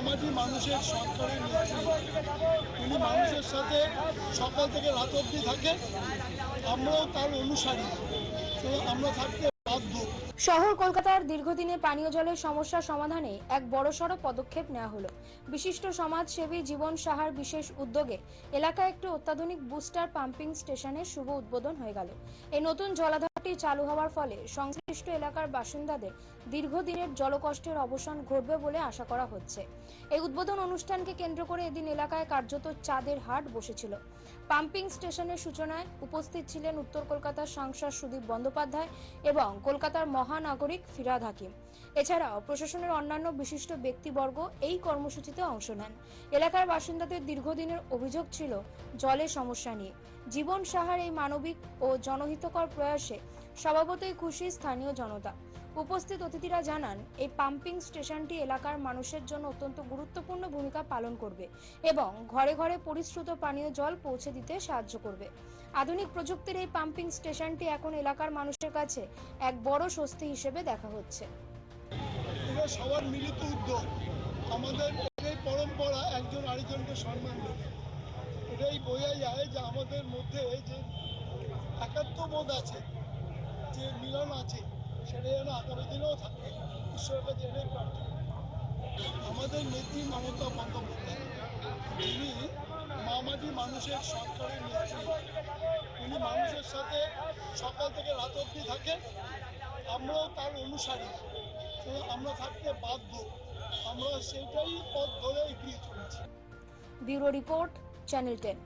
মামাটি মানুষের সরকারের নেত্রী। উনি মানুষের সাথে সকাল থেকে রাত অবধি থাকে, আমরাও তার অনুসারী, তো আমরা থাকতে বাধ্য। শহর কলকাতার দীর্ঘদিনের পানীয় জলের সমস্যা সমাধানে এক বড়সড় পদক্ষেপ নেওয়া হলো। বিশিষ্ট সমাজসেবী জীবন সাহার বিশেষ উদ্যোগে এলাকায় একটি অত্যাধুনিক বুস্টার পাম্পিং স্টেশনের শুভ উদ্বোধন হয়ে গেল। এই নতুন জলাধারটি চালু হওয়ার ফলে সংশ্লিষ্ট এলাকার বাসিন্দাদের দীর্ঘদিনের জলকষ্টের অবসান ঘটবে বলে আশা করা হচ্ছে। এই উদ্বোধন অনুষ্ঠানকে কেন্দ্র করে এদিন এলাকায় কার্যত চাঁদের হাট বসেছিল। পাম্পিং স্টেশনের সূচনায় উপস্থিত ছিলেন উত্তর কলকাতার সাংসদ সুদীপ বন্দ্যোপাধ্যায় এবং কলকাতার মহানাগরিক ফিরহাদ হাকিম। এছাড়াও প্রশাসনের অন্যান্য বিশিষ্ট ব্যক্তিবর্গ এই কর্মসূচিতে অংশ নেন। এলাকার বাসিন্দাদের দীর্ঘদিনের অভিযোগ ছিল জলের সমস্যা নিয়ে। জীবন সাহার এই মানবিক ও জনহিতকর প্রয়াসে স্বভাবতই খুশি স্থানীয় জনতা। উপস্থিত অতিথিরা জানান, এই পাম্পিং স্টেশনটি এলাকার মানুষের জন্য অত্যন্ত গুরুত্বপূর্ণ ভূমিকা পালন করবে এবং ঘরে ঘরে পরিশ্রুত পানীয় জল পৌঁছে দিতে সাহায্য করবে। আধুনিক প্রযুক্তির এই পাম্পিং স্টেশনটি এখন এলাকার মানুষের কাছে এক বড় স্বস্তি হিসেবে দেখা হচ্ছে। এটা সবার মিলিত উদ্যোগ। আমাদের এই পরম্পরা একজন আরেকজনকে সম্মান দেবে, এটাই বোঝা যায় যে আমাদের মধ্যে যে একাত্মবোধ আছে, যে মিলন আছে, সেটা যেন আগামী দিনেও থাকে। ঈশ্বরের কাছে এটাই প্রার্থনা। আমাদের নেত্রী মমতা বন্দ্যোপাধ্যায়, যিনি মামাটি মানুষের সরকারের নেত্রী, উনি মানুষের সাথে সকাল থেকে রাত অবধি থাকে, আমরাও তার অনুসারী, তো আমরা থাকতে বাধ্য। আমরা সেটাই পথ ধরে এগিয়ে চলেছি। Bureau report, channel 10।